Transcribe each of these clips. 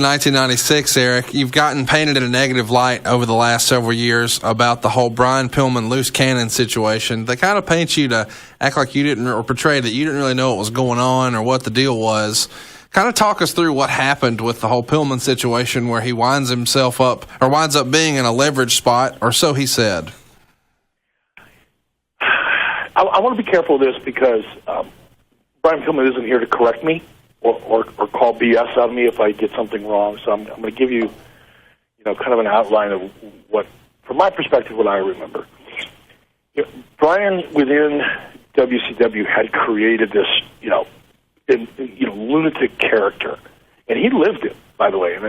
1996, Eric, you've gotten painted in a negative light over the last several years about the whole Brian Pillman loose cannon situation. They kind of paint you to act like you didn't, or portray that you didn't really know what was going on or what the deal was. Kind of talk us through what happened with the whole Pillman situation where he winds up being in a leverage spot, or so he said. I want to be careful of this because Brian Pillman isn't here to correct me or call BS out of me if I get something wrong. So I'm going to give you, kind of an outline of what, from my perspective, what I remember. Brian within WCW had created this, lunatic character, and he lived it. By the way, and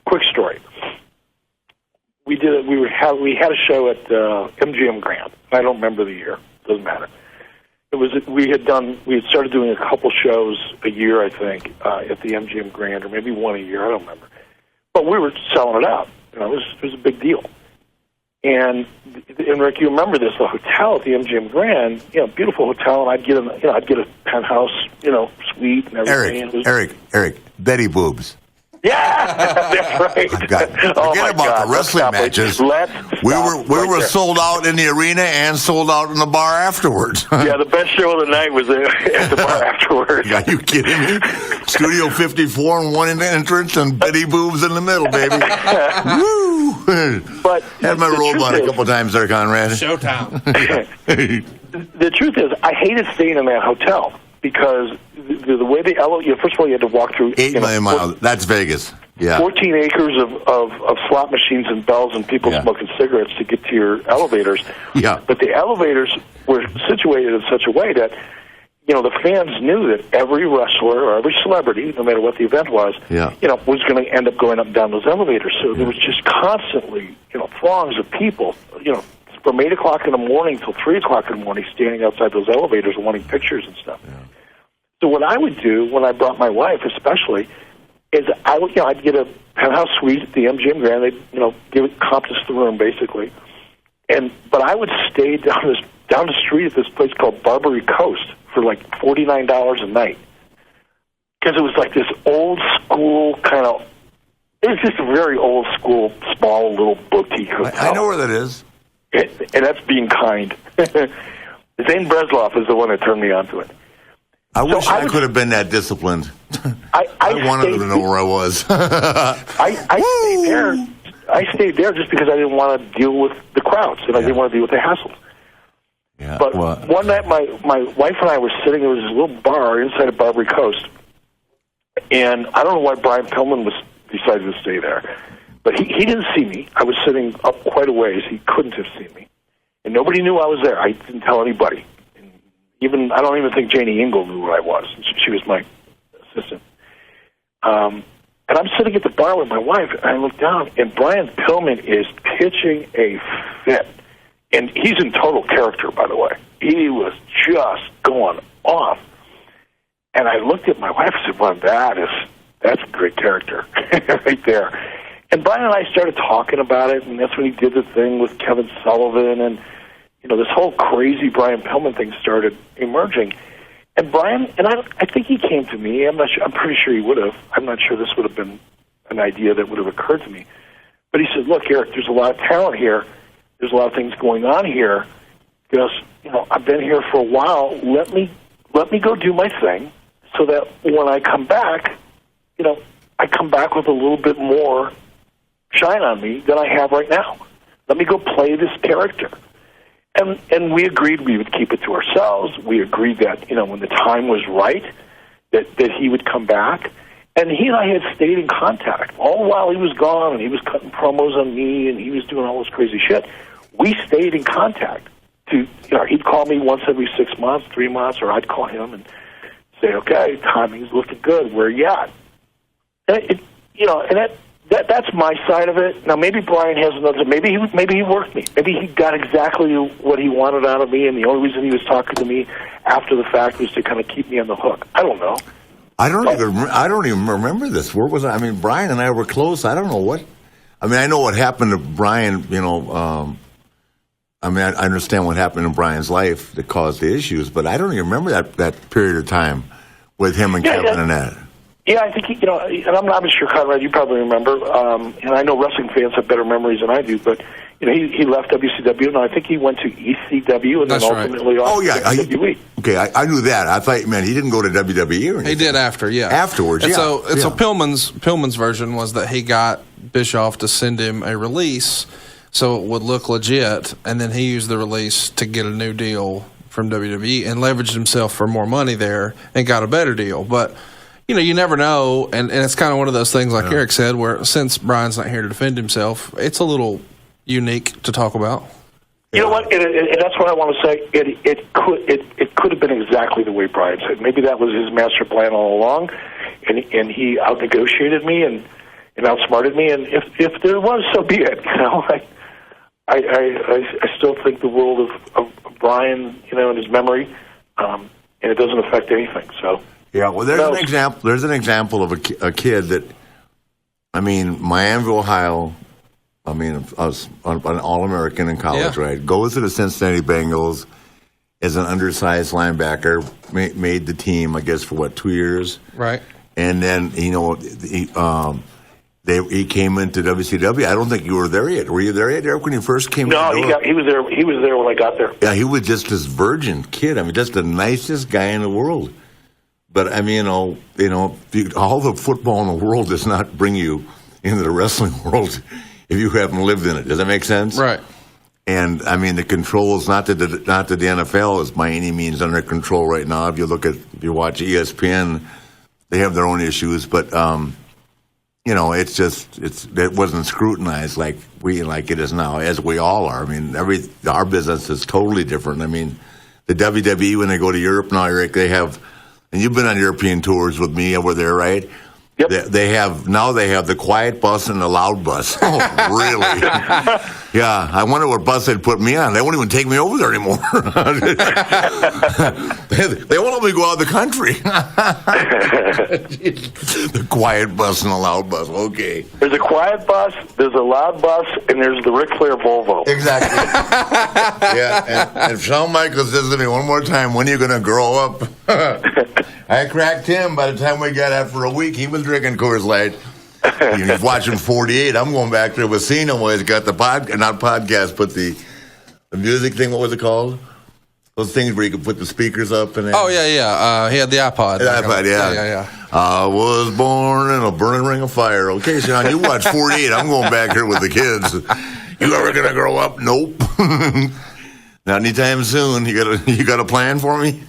quick story. We had a show at MGM Grand. I don't remember the year. Doesn't matter. We had started doing a couple shows a year, I think, at the MGM Grand, or maybe one a year. I don't remember. But we were selling it out. It was a big deal. And Rick, you remember this? The hotel at the MGM Grand, beautiful hotel, and I'd get a penthouse, suite and everything. Eric, Betty boobs. Yeah, that's right. Forget about the wrestling matches. We were sold out in the arena and sold out in the bar afterwards. Yeah, the best show of the night was at the bar afterwards. Are you kidding me? Studio 54 and one entrance and Betty boobs in the middle, baby. Woo! But had my robe on a couple times there, Conrad. Showtime. The truth is, I hated staying in that hotel. Because the way they first of all, you had to walk through 8 million miles. That's Vegas. Yeah, 14 acres of slot machines and bells and people smoking cigarettes to get to your elevators. Yeah, but the elevators were situated in such a way that the fans knew that every wrestler or every celebrity, no matter what the event was, was going to end up going up and down those elevators. So there was just constantly throngs of people. From 8 o'clock in the morning till 3 o'clock in the morning, standing outside those elevators and wanting pictures and stuff. Yeah. So what I would do when I brought my wife, especially, is I'd get a penthouse suite at the MGM Grand. They'd comp us the room basically, but I would stay down the street at this place called Barbary Coast for like $49 a night because it was like this old school kind of. It was just a very old school, small little boutique hotel. I know where that is. And that's being kind. Zane Bresloff is the one that turned me onto it. I wish I could have been that disciplined. I wanted to know where I was. I stayed there. I stayed there just because I didn't want to deal with the crowds and I didn't want to deal with the hassle. Yeah, but one night, my wife and I were sitting. There was this little bar inside of Barbary Coast, and I don't know why Brian Pillman decided to stay there. But he didn't see me. I was sitting up quite a ways. He couldn't have seen me. And nobody knew I was there. I didn't tell anybody. And I don't even think Janie Engel knew where I was. She was my assistant. And I'm sitting at the bar with my wife, and I look down, and Brian Pillman is pitching a fit. And he's in total character, by the way. He was just going off. And I looked at my wife and said, well, that's a great character right there. And Brian and I started talking about it, and that's when he did the thing with Kevin Sullivan, and this whole crazy Brian Pillman thing started emerging. And Brian, and I think he came to me. I'm not sure. I'm pretty sure he would have. I'm not sure this would have been an idea that would have occurred to me. But he said, "Look, Eric, there's a lot of talent here. There's a lot of things going on here. I've been here for a while. Let me go do my thing, so that when I come back, I come back with a little bit more shine on me than I have right now. Let me go play this character." And we agreed we would keep it to ourselves. We agreed that, when the time was right, that he would come back. And he and I had stayed in contact. All while he was gone and he was cutting promos on me and he was doing all this crazy shit, we stayed in contact. He'd call me once every 6 months, 3 months, or I'd call him and say, okay, timing's looking good. Where are you at? That's my side of it. Now, maybe Brian has another. Maybe he worked me. Maybe he got exactly what he wanted out of me, and the only reason he was talking to me after the fact was to kind of keep me on the hook. I don't know. I don't even remember this. Where was I? I mean, Brian and I were close. I don't know what. I mean, I know what happened to Brian. I understand what happened in Brian's life that caused the issues, but I don't even remember that period of time with him and Kevin and that. Yeah, I think, and I'm not sure, Conrad, you probably remember, and I know wrestling fans have better memories than I do, but, he left WCW, and I think he went to ECW, and That's then right. ultimately off to WWE. Okay, I knew that. I thought, man, he didn't go to WWE or anything. He did after, yeah. Afterwards, and yeah. So Pillman's version was that he got Bischoff to send him a release so it would look legit, and then he used the release to get a new deal from WWE and leveraged himself for more money there and got a better deal. But, you never know, and it's kind of one of those things, like Eric said, where since Brian's not here to defend himself, it's a little unique to talk about. You know what? And that's what I want to say. It could have been exactly the way Brian said. Maybe that was his master plan all along, and he out-negotiated me and outsmarted me. And if there was, so be it. I still think the world of Brian, and his memory, and it doesn't affect anything. So yeah, well, there's an example. There's an example of a kid that, Miami, Ohio. I was an All-American in college, right? Goes to the Cincinnati Bengals as an undersized linebacker, made the team, I guess, for 2 years? Right. And then, he came into WCW. I don't think you were there yet. Were you there yet, Eric, when you first came in? No, he was there. He was there when I got there. Yeah, he was just this virgin kid. Just the nicest guy in the world. But, all the football in the world does not bring you into the wrestling world if you haven't lived in it. Does that make sense? Right. And, the controls, not that the NFL is by any means under control right now. If you watch ESPN, they have their own issues. But, it wasn't scrutinized like it is now, as we all are. Our business is totally different. The WWE, when they go to Europe now, Eric, they have, and you've been on European tours with me over there, right? Yep. They have the quiet bus and the loud bus. Oh, really? Yeah. I wonder what bus they'd put me on. They won't even take me over there anymore. They won't let me go out of the country. The quiet bus and the loud bus. Okay. There's a quiet bus, there's a loud bus, and there's the Ric Flair Volvo. Exactly. Yeah. And if Shawn Michaels says to me one more time, when are you going to grow up? I cracked him. By the time we got out for a week, he was drinking Coors Light. He's watching 48. I'm going back to Vecino where he's got the not podcast, but the music thing. What was it called? Those things where you could put the speakers up and. Oh yeah. He had the iPod. The iPod, yeah. I was born in a burning ring of fire. Okay, Sean, you watch 48. I'm going back here with the kids. You ever gonna grow up? Nope. Not anytime soon. You got a plan for me?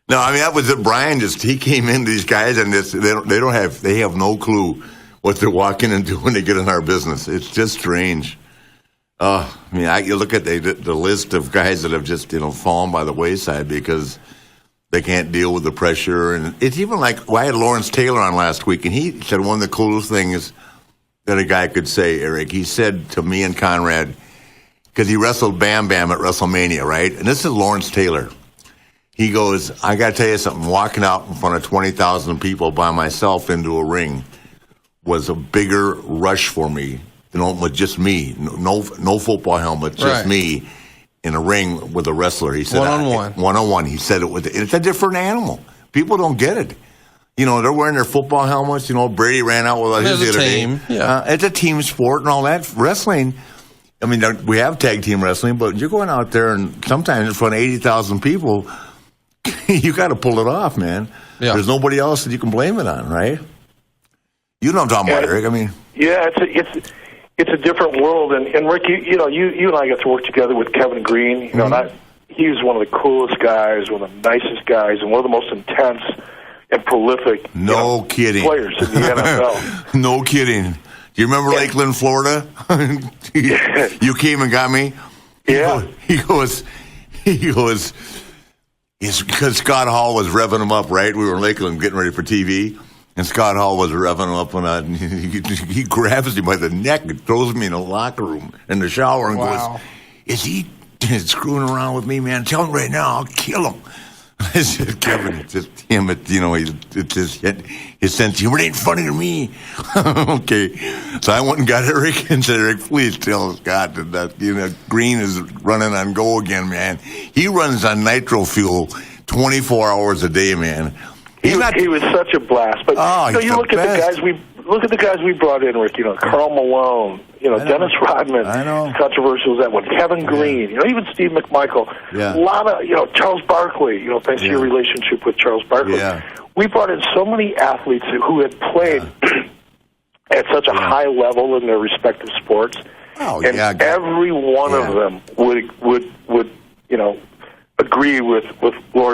No, that was it. Brian he came in, these guys, and they have no clue what they're walking into when they get in our business. It's just strange. You look at the list of guys that have just, fallen by the wayside because they can't deal with the pressure. And it's even like, I had Lawrence Taylor on last week, and he said one of the coolest things that a guy could say, Eric. He said to me and Conrad, because he wrestled Bam Bam at WrestleMania, right? And this is Lawrence Taylor. He goes, I got to tell you something. Walking out in front of 20,000 people by myself into a ring was a bigger rush for me, with just me. No football helmet, just me in a ring with a wrestler. He said, one-on-one. One-on-one. He said it's a different animal. People don't get it. They're wearing their football helmets. Brady ran out with his other team. It's a team sport and all that. Wrestling, we have tag team wrestling, but you're going out there and sometimes in front of 80,000 people, you got to pull it off, man. Yeah. There's nobody else that you can blame it on, right? You know what I'm talking about, Eric. Yeah, it's a different world, and Rick, you and I got to work together with Kevin Green. And he was one of the coolest guys, one of the nicest guys, and one of the most intense and prolific kidding players in the NFL. No kidding. Do you remember Lakeland, Florida? You came and got me. Yeah. He goes. Because Scott Hall was revving him up, right? We were in Lakeland getting ready for TV, and Scott Hall was revving him up, and he grabs me by the neck and throws me in the locker room, in the shower, and goes, is he screwing around with me, man? Tell him right now, I'll kill him. I said, Kevin, it's just him, it's just his sense of humor. It ain't funny to me. Okay. So I went and got Eric and said, Eric, please tell Scott that Green is running on go again, man. He runs on nitro fuel 24 hours a day, man. He was such a blast. But you look at the guys we brought in, Rick. Karl Malone. Dennis Rodman. I know. Controversial as that one. Kevin Green. Even Steve McMichael. Yeah. A lot of Charles Barkley. Thanks to your relationship with Charles Barkley. Yeah. We brought in so many athletes who had played at such a high level in their respective sports. And every one of them would agree with Lord